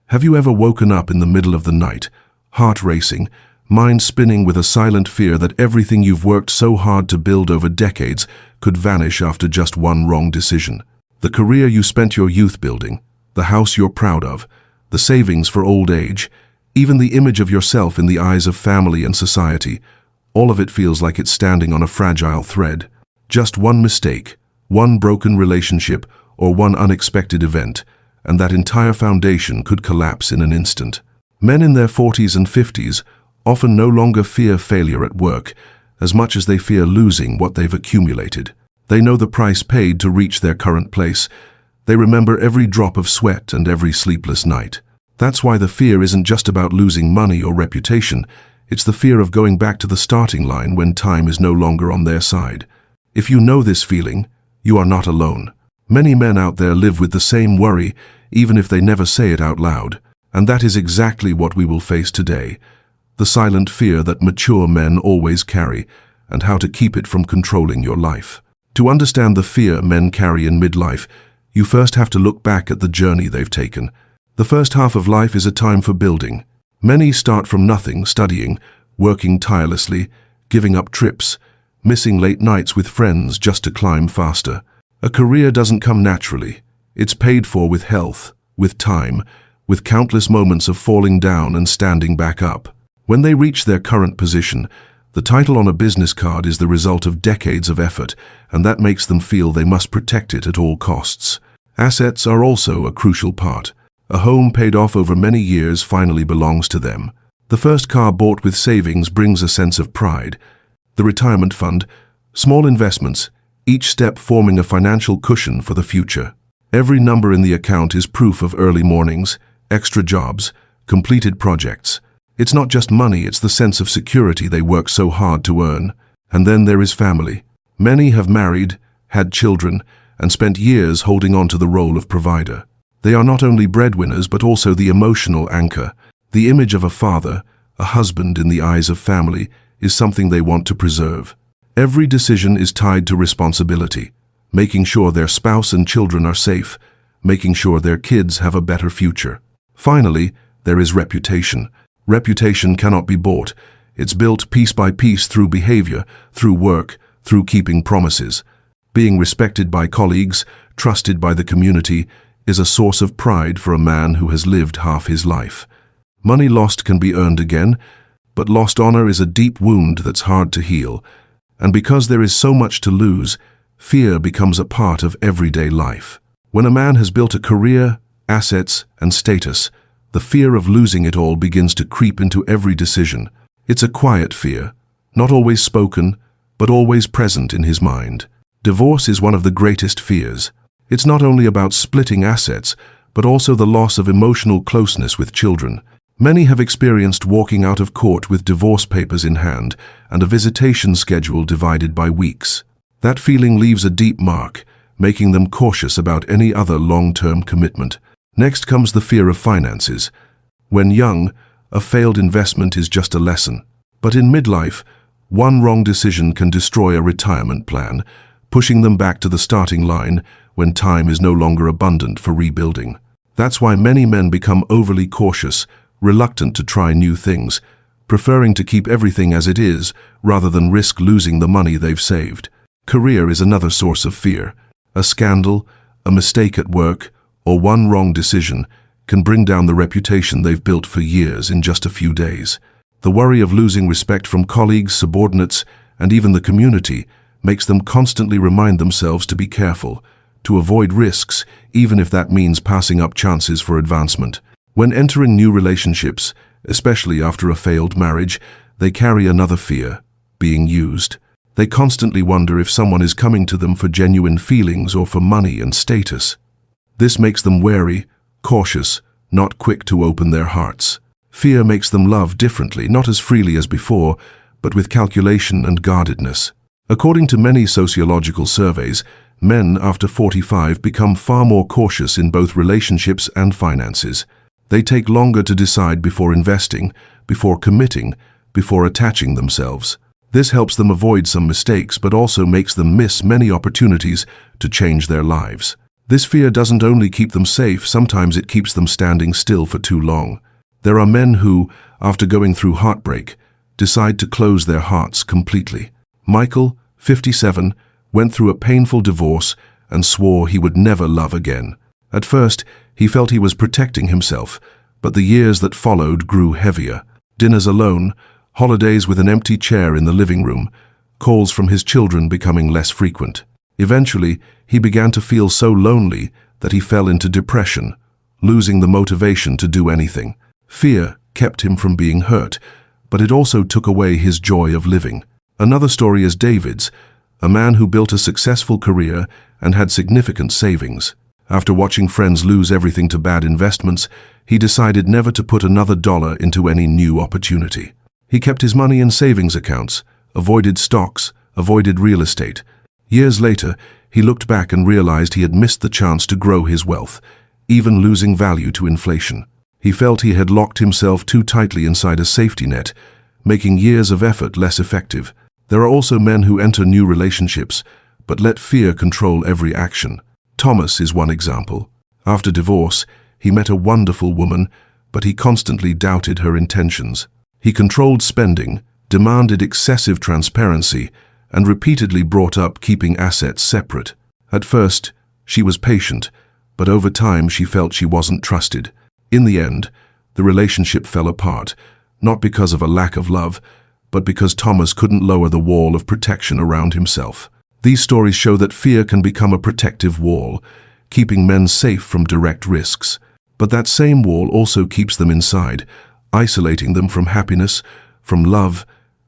Have you ever woken up in the middle of the night, heart racing, mind spinning with a silent fear that everything you've worked so hard to build over decades could vanish after just one wrong decision? The career you spent your youth building, the house you're proud of, the savings for old age, even the image of yourself in the eyes of family and society, all of it feels like it's standing on a fragile thread. Just one mistake, one broken relationship, or one unexpected event, and that entire foundation could collapse in an instant. Men in their 40s and 50s often no longer fear failure at work as much as they fear losing what they've accumulated. They know the price paid to reach their current place. They remember every drop of sweat and every sleepless night. That's why the fear isn't just about losing money or reputation. It's the fear of going back to the starting line when time is no longer on their side. If you know this feeling, you are not alone. Many men out there live with the same worry, even if they never say it out loud. And that is exactly what we will face today. The silent fear that mature men always carry, and how to keep it from controlling your life. To understand the fear men carry in midlife, you first have to look back at the journey they've taken. The first half of life is a time for building. Many start from nothing, studying, working tirelessly, giving up trips, missing late nights with friends just to climb faster. A career doesn't come naturally. It's paid for with health, with time, with countless moments of falling down and standing back up. When they reach their current position, the title on a business card is the result of decades of effort, and that makes them feel they must protect it at all costs. Assets are also a crucial part. A home paid off over many years finally belongs to them. The first car bought with savings brings a sense of pride. The retirement fund, small investments, each step forming a financial cushion for the future. Every number in the account is proof of early mornings, extra jobs, completed projects. It's not just money, it's the sense of security they work so hard to earn. And then there is family. Many have married, had children, and spent years holding on to the role of provider. They are not only breadwinners but also the emotional anchor. The image of a father, a husband in the eyes of family, is something they want to preserve. Every decision is tied to responsibility, making sure their spouse and children are safe, making sure their kids have a better future. Finally, there is reputation. Reputation cannot be bought. It's built piece by piece through behavior, through work, through keeping promises. Being respected by colleagues, trusted by the community, is a source of pride for a man who has lived half his life. Money lost can be earned again, but lost honor is a deep wound that's hard to heal. And because there is so much to lose, fear becomes a part of everyday life. When a man has built a career, assets, and status, the fear of losing it all begins to creep into every decision. It's a quiet fear, not always spoken, but always present in his mind. Divorce is one of the greatest fears. It's not only about splitting assets, but also the loss of emotional closeness with children. Many have experienced walking out of court with divorce papers in hand and a visitation schedule divided by weeks. That feeling leaves a deep mark, making them cautious about any other long-term commitment. Next comes the fear of finances. When young, a failed investment is just a lesson. But in midlife, one wrong decision can destroy a retirement plan, pushing them back to the starting line when time is no longer abundant for rebuilding. That's why many men become overly cautious, reluctant to try new things, preferring to keep everything as it is rather than risk losing the money they've saved. Career is another source of fear. A scandal, a mistake at work, or one wrong decision can bring down the reputation they've built for years in just a few days. The worry of losing respect from colleagues, subordinates, and even the community makes them constantly remind themselves to be careful, to avoid risks, even if that means passing up chances for advancement. When entering new relationships, especially after a failed marriage, they carry another fear: being used. They constantly wonder if someone is coming to them for genuine feelings or for money and status. This makes them wary, cautious, not quick to open their hearts. Fear makes them love differently, not as freely as before, but with calculation and guardedness. According to many sociological surveys, men after 45 become far more cautious in both relationships and finances. They take longer to decide before investing, before committing, before attaching themselves. This helps them avoid some mistakes, but also makes them miss many opportunities to change their lives. This fear doesn't only keep them safe, sometimes it keeps them standing still for too long. There are men who, after going through heartbreak, decide to close their hearts completely. Michael, 57, went through a painful divorce and swore he would never love again. At first, he felt he was protecting himself, but the years that followed grew heavier. Dinners alone, holidays with an empty chair in the living room, calls from his children becoming less frequent. Eventually, he began to feel so lonely that he fell into depression, losing the motivation to do anything. Fear kept him from being hurt, but it also took away his joy of living. Another story is David's, a man who built a successful career and had significant savings. After watching friends lose everything to bad investments, he decided never to put another dollar into any new opportunity. He kept his money in savings accounts, avoided stocks, avoided real estate. Years later, he looked back and realized he had missed the chance to grow his wealth, even losing value to inflation. He felt he had locked himself too tightly inside a safety net, making years of effort less effective. There are also men who enter new relationships, but let fear control every action. Thomas is one example. After divorce, he met a wonderful woman, but he constantly doubted her intentions. He controlled spending, demanded excessive transparency, and repeatedly brought up keeping assets separate. At first, she was patient, but over time she felt she wasn't trusted. In the end, the relationship fell apart, not because of a lack of love, but because Thomas couldn't lower the wall of protection around himself. These stories show that fear can become a protective wall, keeping men safe from direct risks. But that same wall also keeps them inside, isolating them from happiness, from love,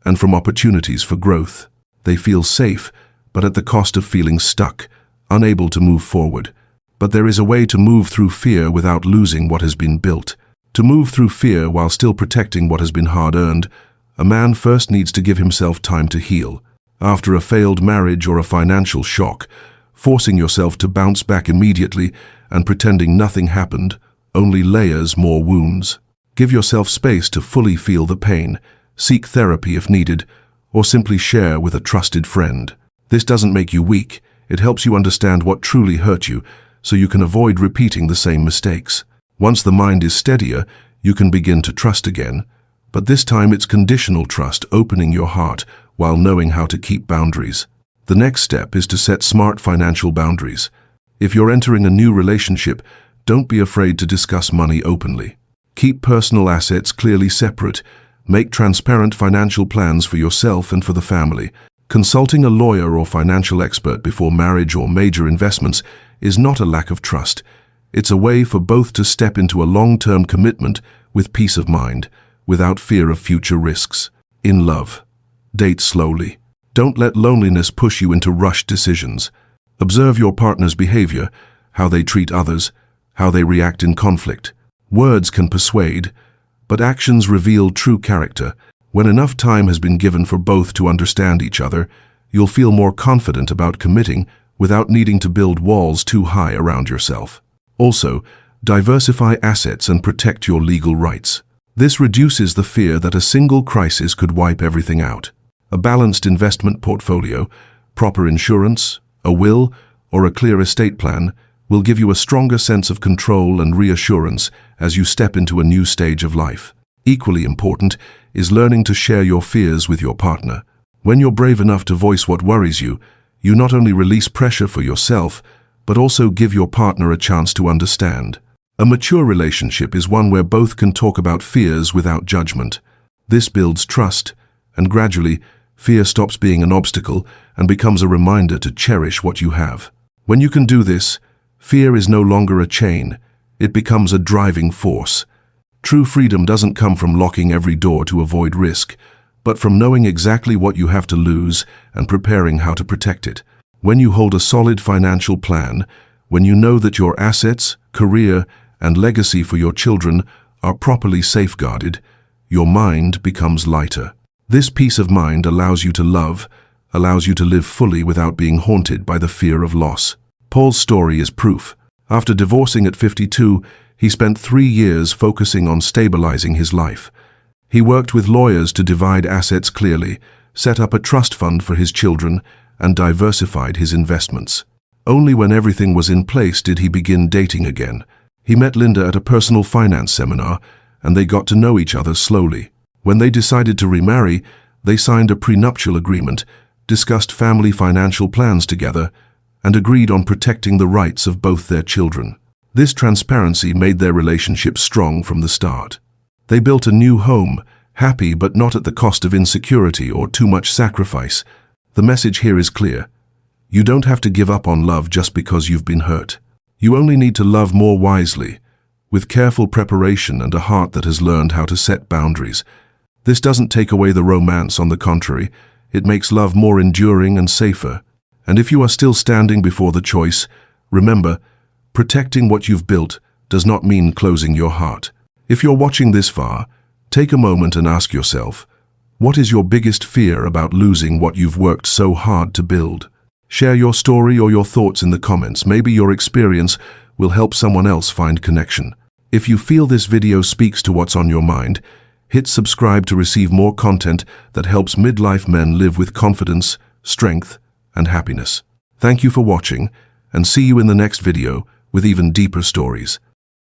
and from opportunities for growth. They feel safe, but at the cost of feeling stuck, unable to move forward. But there is a way to move through fear without losing what has been built. To move through fear while still protecting what has been hard-earned, a man first needs to give himself time to heal. After a failed marriage or a financial shock, forcing yourself to bounce back immediately and pretending nothing happened only layers more wounds. Give yourself space to fully feel the pain, seek therapy if needed, or simply share with a trusted friend. This doesn't make you weak, it helps you understand what truly hurt you, so you can avoid repeating the same mistakes. Once the mind is steadier, you can begin to trust again, but this time it's conditional trust, opening your heart while knowing how to keep boundaries. The next step is to set smart financial boundaries. If you're entering a new relationship, don't be afraid to discuss money openly. Keep personal assets clearly separate. Make transparent financial plans for yourself and for the family. Consulting a lawyer or financial expert before marriage or major investments is not a lack of trust. It's a way for both to step into a long-term commitment with peace of mind, without fear of future risks. In love, date slowly. Don't let loneliness push you into rushed decisions. Observe your partner's behavior, how they treat others, how they react in conflict. Words can persuade, but actions reveal true character. When enough time has been given for both to understand each other, you'll feel more confident about committing without needing to build walls too high around yourself. Also, diversify assets and protect your legal rights. This reduces the fear that a single crisis could wipe everything out. A balanced investment portfolio, proper insurance, a will, or a clear estate plan will give you a stronger sense of control and reassurance as you step into a new stage of life. Equally important is learning to share your fears with your partner. When you're brave enough to voice what worries you, you not only release pressure for yourself, but also give your partner a chance to understand. A mature relationship is one where both can talk about fears without judgment. This builds trust, and gradually, fear stops being an obstacle and becomes a reminder to cherish what you have. When you can do this, fear is no longer a chain, it becomes a driving force. True freedom doesn't come from locking every door to avoid risk, but from knowing exactly what you have to lose and preparing how to protect it. When you hold a solid financial plan, when you know that your assets, career, and legacy for your children are properly safeguarded, your mind becomes lighter. This peace of mind allows you to love, allows you to live fully without being haunted by the fear of loss. Paul's story is proof. After divorcing at 52, he spent 3 years focusing on stabilizing his life. He worked with lawyers to divide assets clearly, set up a trust fund for his children, and diversified his investments. Only when everything was in place did he begin dating again. He met Linda at a personal finance seminar, and they got to know each other slowly. When they decided to remarry, they signed a prenuptial agreement, discussed family financial plans together, and agreed on protecting the rights of both their children. This transparency made their relationship strong from the start. They built a new home, happy but not at the cost of insecurity or too much sacrifice. The message here is clear. You don't have to give up on love just because you've been hurt. You only need to love more wisely, with careful preparation and a heart that has learned how to set boundaries. This doesn't take away the romance, on the contrary. It makes love more enduring and safer. And if you are still standing before the choice, remember, protecting what you've built does not mean closing your heart. If you're watching this far, take a moment and ask yourself, what is your biggest fear about losing what you've worked so hard to build? Share your story or your thoughts in the comments. Maybe your experience will help someone else find connection. If you feel this video speaks to what's on your mind, hit subscribe to receive more content that helps midlife men live with confidence, strength, and happiness. Thank you for watching, and see you in the next video with even deeper stories.